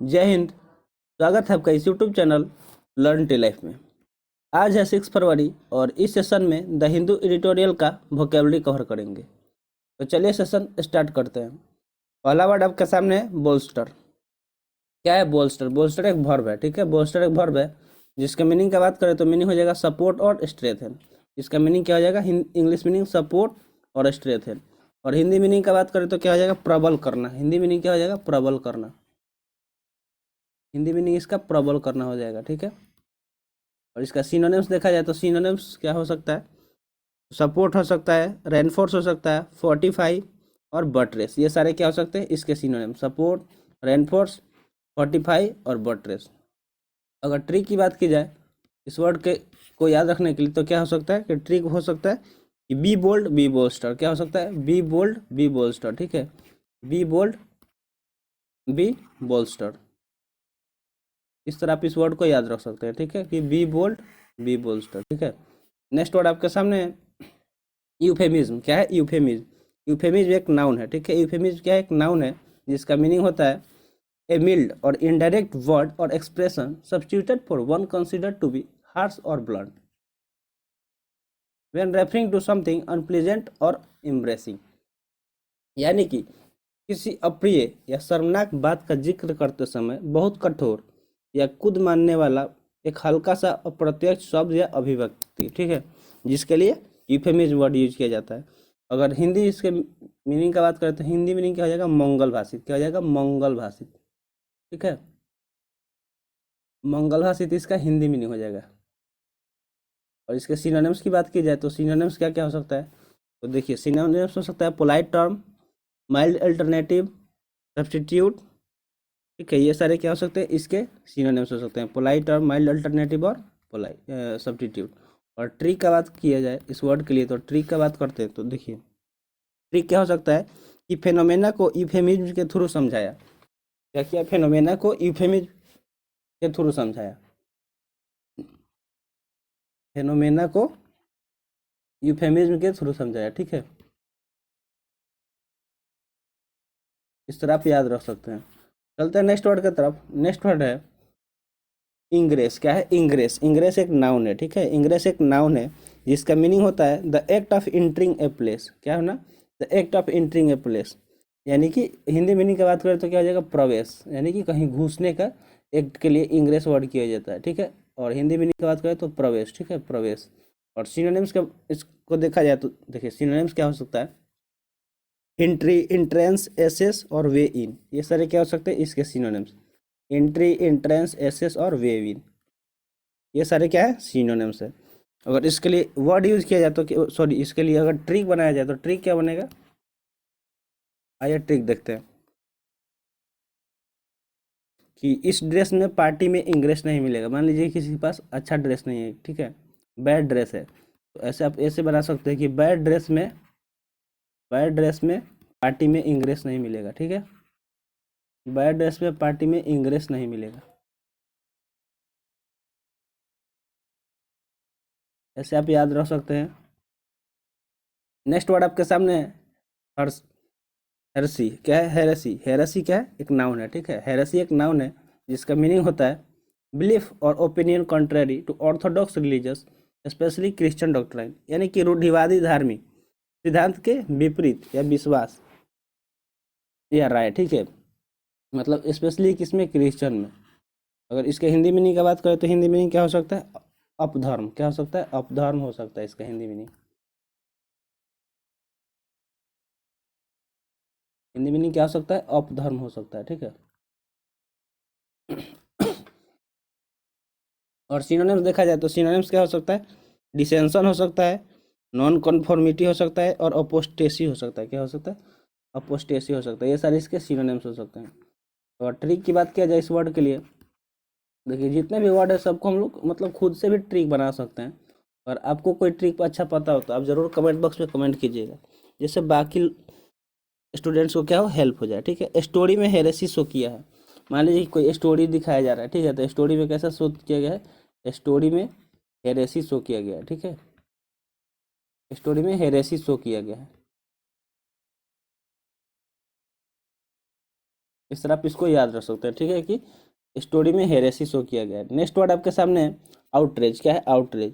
जय हिंद। स्वागत है आपका इस YouTube channel learn to life में। आज है 6 फरवरी और इस सेशन में द हिंदू एडिटोरियल का वोकेबलरी कवर करेंगे। तो चलिए सेशन स्टार्ट करते हैं। पहला वर्ड आपके सामने है बोल्स्टर। क्या है बोल्स्टर? बोल्स्टर एक वर्ब है, ठीक है। बोल्स्टर एक वर्ब है जिसका मीनिंग का बात करें तो मीनिंग हो जाएगा सपोर्ट और स्ट्रेंथन। इसका मीनिंग क्या हो जाएगा? इंग्लिश मीनिंग सपोर्ट और स्ट्रेंथन। और हिंदी मीनिंग का बात करें तो क्या हो जाएगा? प्रबल करना। हिंदी मीनिंग क्या हो जाएगा? प्रबल करना। हिंदी मीनिंग इसका प्रबल करना हो जाएगा, ठीक है। और इसका सिनोनिम्स देखा जाए तो सिनोनिम्स क्या हो सकता है? सपोर्ट हो सकता है, रेनफोर्स हो सकता है, फोर्टिफाई और बटरेस। ये सारे क्या हो सकते हैं इसके सिनोनिम? सपोर्ट, रेनफोर्स, फोर्टिफाई और बटरेस। अगर ट्रिक की बात की जाए इस वर्ड के को याद रखने के लिए तो क्या हो सकता है कि ट्रिक हो सकता है कि बी बोल्ड बी बोल्स्टर। क्या हो सकता है? बी बोल्ड बी बोल्स्टर, ठीक है। Be bold be bolster. इस तरह आप इस वर्ड को याद रख सकते हैं, ठीक है, कि बी बोल्ड बी बोल्स्टर, ठीक है। नेक्स्ट वर्ड आपके सामने है यूफेमिज्म। क्या है यूफेमिज्म? यूफेमिज्म एक नाउन है, ठीक है। यूफेमिज्म क्या है? एक नाउन है जिसका मीनिंग होता है ए मिल्ड और इनडायरेक्ट वर्ड और expression substituted for one considered to be harsh और blunt when referring to something unpleasant और एम्ब्रेसिंग। यानी कि किसी अप्रिय या शर्मनाक बात का जिक्र करते समय बहुत कठोर या खुद मानने वाला एक हल्का सा अप्रत्यक्ष शब्द या अभिव्यक्ति, ठीक है, जिसके लिए यूफेमिज्म वर्ड यूज किया जाता है। अगर हिंदी इसके मीनिंग का बात करें तो हिंदी मीनिंग क्या हो जाएगा? मंगल भाषित। क्या हो जाएगा? मंगल भाषित, ठीक है। मंगल भाषित इसका हिंदी मीनिंग हो जाएगा। और इसके सिनोनिम्स की बात की जाए तो सिनोनिम्स क्या क्या हो सकता है? तो देखिए सिनोनिम्स हो सकता है polite term, mild alternative, substitute, ठीक है। ये सारे क्या हो सकते हैं? इसके सिनोनिम्स हो सकते हैं, पोलाइट और माइल्ड अल्टरनेटिव और पोलाइट सब्स्टिट्यूट। और ट्रिक का बात किया जाए इस वर्ड के लिए तो ट्रिक का बात करते हैं तो देखिए ट्रिक क्या हो सकता है कि फेनोमेना को यूफेमिज्म के थ्रू समझाया। क्या किया? फेनोमेना को यूफेमिज्म के थ्रू समझाया। फेनोमेना को यूफेमिज्म के थ्रू समझाया, ठीक है। इस तरह आप याद रख सकते हैं। चलते हैं नेक्स्ट वर्ड की तरफ। नेक्स्ट वर्ड है इंग्रेस। क्या है? इंग्रेस। इंग्रेस एक नाउन है, ठीक है। इंग्रेस एक नाउन है जिसका मीनिंग होता है the act of entering a place. क्या है ना? The act of entering a place. यानी कि हिंदी मीनिंग की बात करें तो क्या हो जाएगा? प्रवेश। यानी कि कहीं घुसने का एक्ट के लिए इंग्रेस वर्ड किया जाता है, ठीक है। और हिंदी मीनिंग की बात करें तो प्रवेश, ठीक है, प्रवेश। और सिनोनिम्स का इसको देखा जाए तो देखिए सिनोनिम्स क्या हो सकता है? एंट्री, एंट्रेंस, एसेस और वे इन। ये सारे क्या हो सकते हैं इसके सिनोनिम्स? एंट्री, एंट्रेंस, एसेस और वे इन। ये सारे क्या है? सिनोनिम्स है। अगर इसके लिए वर्ड यूज किया जाए तो सॉरी इसके लिए अगर ट्रिक बनाया जाए तो ट्रिक क्या बनेगा? आइए ट्रिक देखते हैं कि इस ड्रेस में पार्टी में इंग्रेस नहीं मिलेगा। मान लीजिए किसी के पास अच्छा ड्रेस नहीं है, ठीक है, बैड ड्रेस है, तो ऐसे आप ऐसे बना सकते हैं कि बैड ड्रेस में पार्टी में इंग्रेस नहीं मिलेगा, ठीक है। बैड ड्रेस में पार्टी में इंग्रेस नहीं मिलेगा। ऐसे आप याद रख सकते हैं। नेक्स्ट वर्ड आपके सामने है हर्ष। हेरेसी। क्या है? हेरेसी। हेरेसी क्या है? एक नाउन है, ठीक है। हेरेसी एक नाउन है जिसका मीनिंग होता है बिलीफ और opinion contrary to orthodox religious specially Christian doctrine. यानी कि रूढ़िवादी धार्मिक सिद्धांत के विपरीत या विश्वास या राय, ठीक है। मतलब स्पेशली किसमें? क्रिश्चियन में। अगर इसके हिंदी मीनिंग की बात करें तो हिंदी मीनिंग क्या हो सकता है? अपधर्म। क्या हो सकता है? अपधर्म हो सकता है इसका हिंदी मीनिंग। हिंदी मीनिंग क्या हो सकता है? अपधर्म हो सकता है, ठीक है। और सिनोनिम्स देखा जाए तो सिनोनिम्स क्या हो सकता है? डिसेंशन हो सकता है, नॉन कन्फॉर्मिटी हो सकता है और अपोस्टेसी हो सकता है। क्या हो सकता है? अपोस्टेसी हो सकता है। ये सारे इसके सिनोनिम्स हो सकते हैं। और ट्रिक की बात किया जाए इस वर्ड के लिए, देखिए जितने भी वर्ड है सबको हम लोग मतलब खुद से भी ट्रिक बना सकते हैं। और आपको कोई ट्रिक अच्छा पता हो तो आप ज़रूर कमेंट बॉक्स में कमेंट कीजिएगा, जिससे बाकी स्टूडेंट्स को क्या हो? हेल्प हो जाए, ठीक है। स्टोरी में हेरेसी शो किया है। मान लीजिए कोई स्टोरी दिखाया जा रहा है, ठीक है, तो स्टोरी में कैसा शो किया गया है? स्टोरी में हेरेसी शो किया गया है, ठीक है। स्टोरी में हेरेसी शो किया गया है। इस तरह आप इसको याद रख सकते हैं, ठीक है, कि स्टोरी में हेरेसी शो किया गया है। नेक्स्ट वर्ड आपके सामने है आउटरेज। क्या है आउटरेज?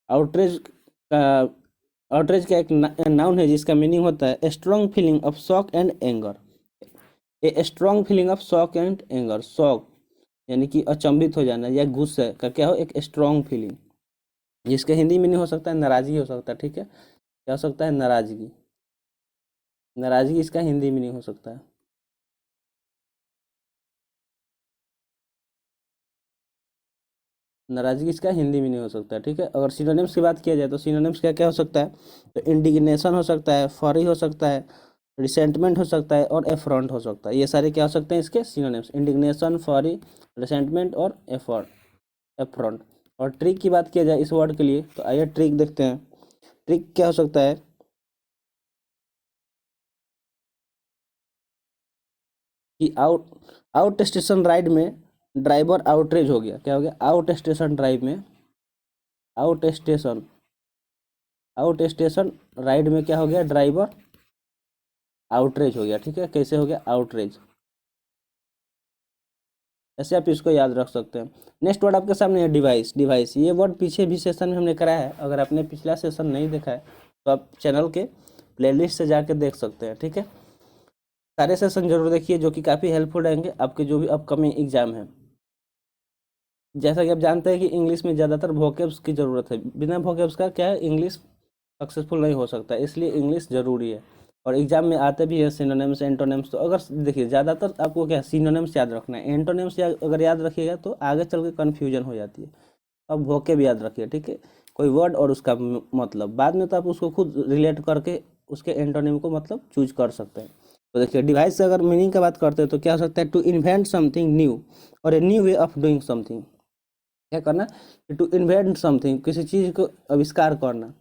आउटरेज का आउटरेज का एक नाउन है जिसका मीनिंग होता है strong feeling of shock and anger. A strong feeling of shock and anger, shock यानी कि अचंभित हो जाना या गुस्से का क्या हो, एक स्ट्रॉन्ग फीलिंग, जिसका हिंदी मीनिंग हो सकता है नाराजगी हो सकता है, ठीक है, क्या हो सकता है नाराजगी, नाराजगी इसका हिंदी मीनिंग हो सकता है। नाराजगी इसका हिंदी मीनिंग हो सकता है, ठीक है। अगर सिनोनिम्स की बात किया जाए तो सिनोनिम्स क्या क्या हो सकता है, तो इंडिग्नेशन हो सकता है, फॉरी हो सकता है, रिसेंटमेंट हो सकता है और एफरॉन्ट हो सकता है। ये सारे क्या हो सकते हैं इसके सिनोनिम्स, इंडिग्नेशन, फॉरी, रिसेंटमेंट और एफरॉन्ट। और ट्रिक की बात किया जाए इस वर्ड के लिए तो आइए ट्रिक देखते हैं। ट्रिक क्या हो सकता है कि आउट स्टेशन राइड में ड्राइवर आउटरेज हो गया। क्या हो गया? आउट स्टेशन ड्राइव में, out station out station ride में क्या हो गया? ड्राइवर आउटरेज हो गया, ठीक है। कैसे हो गया? आउटरेज। ऐसे आप इसको याद रख सकते हैं। नेक्स्ट वर्ड आपके सामने है डिवाइस। डिवाइस ये वर्ड पीछे भी सेशन में हमने कराया है, अगर आपने पिछला सेशन नहीं देखा है तो आप चैनल के प्लेलिस्ट से जाकर देख सकते हैं, ठीक है। सारे सेशन जरूर देखिए जो कि काफ़ी हेल्पफुल रहेंगे आपके जो भी अपकमिंग एग्जाम है। जैसा कि आप जानते हैं कि इंग्लिश में ज़्यादातर वोकेब्स की ज़रूरत है, बिना वोकेब्स का क्या है इंग्लिश सक्सेसफुल नहीं हो सकता, इसलिए इंग्लिश ज़रूरी है। और एग्जाम में आते भी है सिनोनिम्स, एंटोनिम्स। तो अगर देखिए ज़्यादातर आपको क्या सिनोनिम्स याद रखना है, एंटोनिम्स अगर याद रखिएगा तो आगे चल के कन्फ्यूजन हो जाती है। अब वोकेब याद रखिए, ठीक है, कोई वर्ड और उसका मतलब, बाद में तो आप उसको खुद रिलेट करके उसके एंटोनिम को मतलब चूज कर सकते हैं। तो देखिए डिवाइस से अगर मीनिंग की बात करते हैं तो क्या हो सकता है? टू इन्वेंट समथिंग न्यू और a new way of doing something. क्या करना? टू इन्वेंट समथिंग, किसी चीज़ को आविष्कार करना,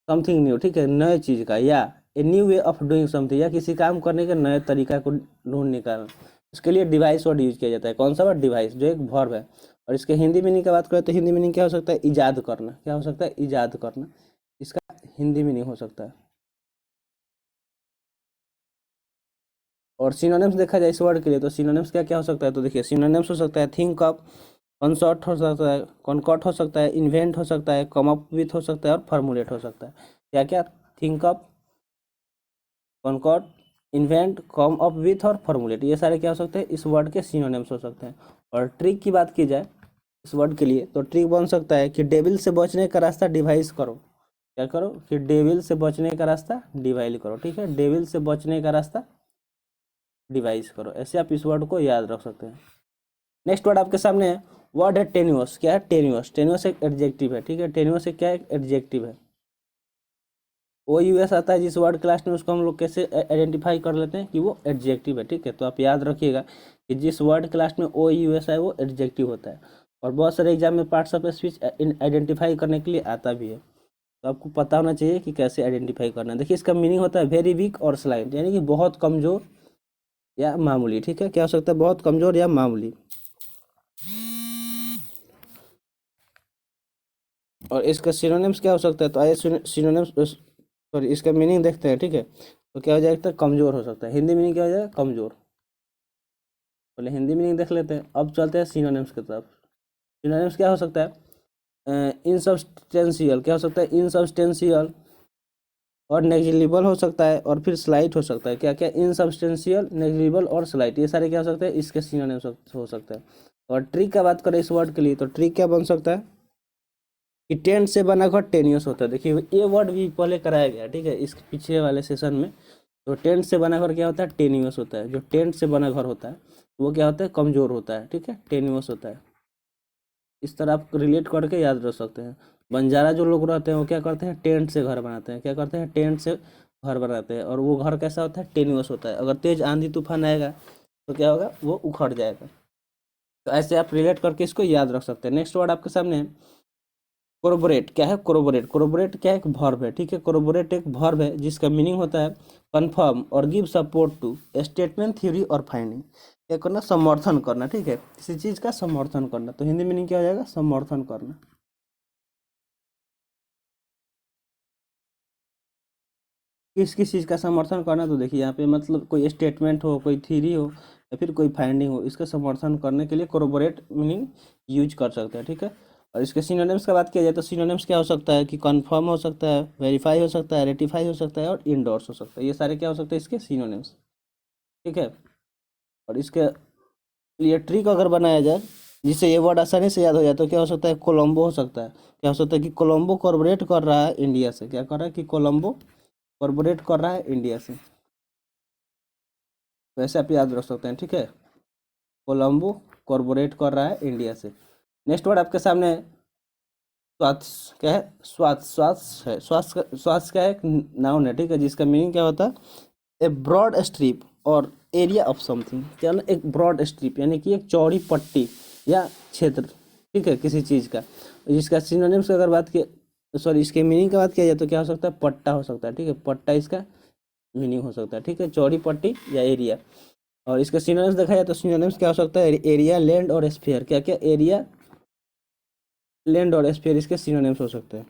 समथिंग न्यू, ठीक है, नए चीज़ का, या a new way of doing something, या किसी काम करने के नए तरीका को ढूंढ निकालना। इसके लिए डिवाइस वर्ड यूज किया जाता है। कौन सा वर्ड? डिवाइस, जो एक वर्ब है। और इसके हिंदी मीनिंग की बात करें तो हिंदी मीनिंग क्या हो सकता है? ईजाद करना। क्या हो सकता है? ईजाद करना, इसका हिंदी मीनिंग हो सकता है। और सिनोनिम्स देखा जाए इस वर्ड के लिए तो सिनोनिम्स क्या क्या हो सकता है, तो देखिए सिनोनिम्स हो सकता है थिंक ऑफ, कंसॉर्ट हो सकता है, कॉन्कॉर्ट हो सकता है, इन्वेंट हो सकता है, कम अप विथ हो सकता है और फॉर्मुलेट हो सकता है। क्या क्या? Think of, concoct, invent, come up with और फॉर्मुलेट, ये सारे क्या हो सकते हैं? इस वर्ड के सिनोनिम्स हो सकते हैं। और ट्रिक की बात की जाए इस वर्ड के लिए तो ट्रिक बन सकता है कि डेविल से बचने का रास्ता डिवाइस करो। क्या करो? कि डेविल से बचने का रास्ता डिवाइल करो, ठीक है, डेविल से बचने का रास्ता डिवाइस करो। ऐसे आप इस वर्ड को याद रख सकते हैं। नेक्स्ट वर्ड आपके सामने है, वर्ड है टेन्युअस। क्या है? टेन्युअस। टेन्युअस एक एडजेक्टिव है, ठीक है, टेन्युअस एक क्या है? एडजेक्टिव है। ओ यू एस आता है जिस वर्ड क्लास में, उसको हम लोग कैसे आइडेंटिफाई कर लेते हैं कि वो एडजेक्टिव है, ठीक है। तो आप याद रखिएगा कि जिस वर्ड क्लास में ओ यू एस है वो एडजेक्टिव होता है। और बहुत सारे एग्जाम में पार्ट्स ऑफ स्पीच आइडेंटिफाई करने के लिए आता भी है, तो आपको पता होना चाहिए कि कैसे आइडेंटिफाई करना है। देखिए इसका मीनिंग होता है वेरी वीक और स्लाइट, यानी कि बहुत कमज़ोर या मामूली, ठीक है, क्या हो सकता है? बहुत कमज़ोर या मामूली। और इसका सिनोनिम्स क्या हो सकता है, तो आइए सिनोनिम्स, सॉरी, इसका मीनिंग देखते हैं, ठीक है। तो क्या हो जाएगा? कमज़ोर हो सकता है। हिंदी मीनिंग क्या हो जाएगा? कमज़ोर। पहले हिंदी मीनिंग देख लेते हैं, अब चलते हैं सिनोनिम्स की तरफ। सिनोनिम्स क्या हो सकता है? इनसब्सटेंशियल। क्या हो सकता है? इनसब्सटेंशियल और नेग्लिजिबल हो सकता है, और फिर स्लाइट हो सकता है। क्या क्या? इनसब्सटेंशियल, नेग्लिजिबल और स्लाइट, ये सारे क्या हो सकते हैं? इसके सिनोनिम्स हो सकते हैं। और ट्रिक का बात करें इस वर्ड के लिए तो ट्रिक क्या बन सकता है कि टेंट से बना घर टेनियस होता है। देखिए ये वर्ड भी पहले कराया गया, ठीक है, इस पिछले वाले सेशन में। तो टेंट से बना घर क्या होता है? टेनियस होता है। जो टेंट से बना घर होता है वो क्या होता है? कमज़ोर होता है, ठीक है, टेनियस होता है। इस तरह आप रिलेट करके याद रख सकते हैं। बंजारा जो लोग रहते हैं वो क्या करते हैं? टेंट से घर बनाते हैं। क्या करते हैं? टेंट से घर बनाते हैं। और वो घर कैसा होता है? टेनियस होता है। अगर तेज आंधी तूफान आएगा तो क्या होगा? वो उखड़ जाएगा। तो ऐसे आप रिलेट करके इसको याद रख सकते हैं। नेक्स्ट वर्ड आपके सामने है कोरोबोरेट। क्या है? कोरोबोरेट। कोरोबोरेट क्या है? एक वर्ब है, ठीक है, कोरोबोरेट एक वर्ब है जिसका मीनिंग होता है कंफर्म और give support to statement, theory और फाइंडिंग। क्या करना? समर्थन करना, ठीक है, किसी चीज़ का समर्थन करना। तो हिंदी मीनिंग क्या हो जाएगा? समर्थन करना। किस किस चीज़ का समर्थन करना, तो देखिए यहाँ पे मतलब कोई स्टेटमेंट हो, कोई थ्योरी हो या फिर कोई फाइंडिंग हो, इसका समर्थन करने के लिए कोरोबोरेट मीनिंग यूज कर सकते हैं, ठीक है। और इसके सिनोनिम्स का बात किया जाए तो सिनोनिम्स क्या हो सकता है कि कन्फर्म हो सकता है, वेरीफाई हो सकता है, रेटिफाई हो सकता है और इंडोर्स हो सकता है। ये सारे क्या हो सकते हैं इसके सिनोनिम्स, ठीक है। और इसके लिए ट्रिक अगर बनाया जाए जिससे ये वर्ड आसानी से याद हो जाए तो क्या हो सकता है, कोलंबो हो सकता है। क्या हो सकता है कि कोलंबो कॉर्पोरेट कर रहा है इंडिया से, क्या कर रहा है कि कोलंबो कॉर्पोरेट कर रहा है इंडिया से, वैसे आप याद रख सकते हैं, ठीक है। कोलंबो कॉर्पोरेट कर रहा है इंडिया से। नेक्स्ट वर्ड आपके सामने स्वास्थ्य क्या है, स्वास्थ्य है। स्वास्थ्य क्या है, एक नाउन है, ठीक है, जिसका मीनिंग क्या होता है, ए ब्रॉड स्ट्रिप और एरिया ऑफ समथिंग। क्या ना, एक ब्रॉड स्ट्रिप यानी कि एक चौड़ी पट्टी या क्षेत्र, ठीक है, किसी चीज़ का। जिसका सिनोनिम्स की अगर बात की, सॉरी इसके मीनिंग की बात किया जाए तो क्या हो सकता है, पट्टा हो सकता है, ठीक है, पट्टा इसका मीनिंग हो सकता है, ठीक है, चौड़ी पट्टी या एरिया। और इसके सिनोनिम्स देखा जाए तो सिनोनिम्स क्या हो सकता है, एरिया, लैंड और स्फीयर। क्या क्या, एरिया, लैंड और स्फीयर इसके सिनोनिम्स हो सकते हैं।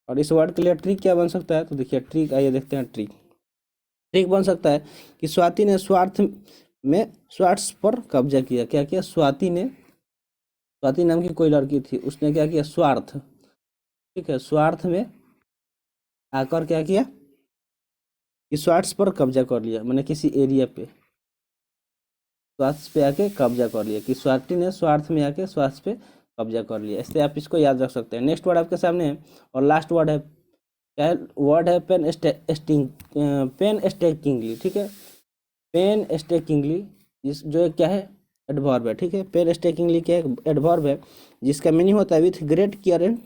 और इस वर्ड के लिए ट्रिक क्या बन सकता है, तो देखिए ट्रिक, आइए देखते हैं ट्रिक। ट्रिक बन सकता है कि स्वाति ने स्वार्थ पर कब्जा किया। क्या किया, स्वाति ने, स्वाति नाम की कोई लड़की थी, उसने क्या किया, स्वार्थ, ठीक है, स्वार्थ में आकर क्या किया कि स्वार्थ पर कब्जा कर लिया, मैंने किसी एरिया पे स्वार्थ पे आके कब्जा कर लिया, कि स्वाति ने स्वार्थ में आके स्वार्थ पे कब्जा कर लिया। इसलिए आप इसको याद रख सकते हैं। नेक्स्ट वर्ड आपके सामने है और लास्ट वर्ड है, क्या है, वर्ड है पेन स्टेकिंगली, ठीक है, पेन स्टेकिंगली, जिस जो एक क्या है, एडवर्ब है, ठीक है। पेन स्टेकिंगली क्या है, एडवर्ब है, जिसका मीनिंग होता है with great care and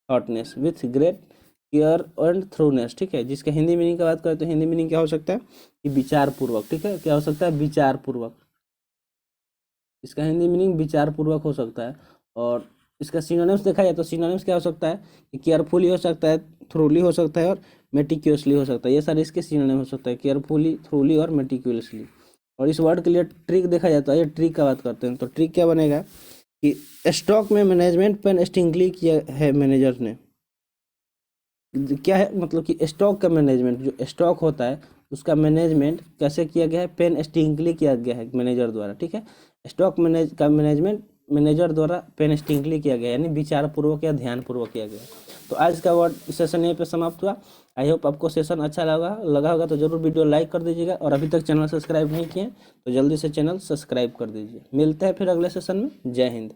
thoroughness, with great care and thoroughness, ठीक है। जिसका हिंदी मीनिंग की बात करें तो हिंदी मीनिंग क्या हो सकता है कि विचार पूर्वक, ठीक है, क्या हो सकता है, विचार पूर्वक। इसका हिंदी मीनिंग विचार पूर्वक हो सकता है। और इसका सिनोनिम्स देखा जाए तो सिनोनिम्स क्या हो सकता है कि केयरफुली हो सकता है, थ्रूली हो सकता है और मेटिक्यूलसली हो सकता है। ये सारे इसके सिनोनिम हो सकता है, केयरफुली, थ्रूली और मेटिक्यूलसली। और इस वर्ड के लिए ट्रिक देखा जाता है, ये ट्रिक का बात करते हैं तो ट्रिक क्या बनेगा कि स्टॉक में मैनेजमेंट पेन स्टिंगली किया है मैनेजर ने। क्या है, मतलब कि स्टॉक का मैनेजमेंट, जो स्टॉक होता है उसका मैनेजमेंट कैसे किया गया है, पेन स्टिंगली किया गया है मैनेजर द्वारा, ठीक है। स्टॉक का मैनेजमेंट मैनेजर द्वारा पेन स्टिंगली किया गया, यानी विचारपूर्वक या ध्यानपूर्वक किया गया। तो आज का वर्ड सेशन यहीं पे समाप्त हुआ। आई होप आपको सेशन अच्छा लगा होगा तो जरूर वीडियो लाइक कर दीजिएगा, और अभी तक चैनल सब्सक्राइब नहीं किए तो जल्दी से चैनल सब्सक्राइब कर दीजिए। मिलते हैं फिर अगले सेशन में। जय हिंद।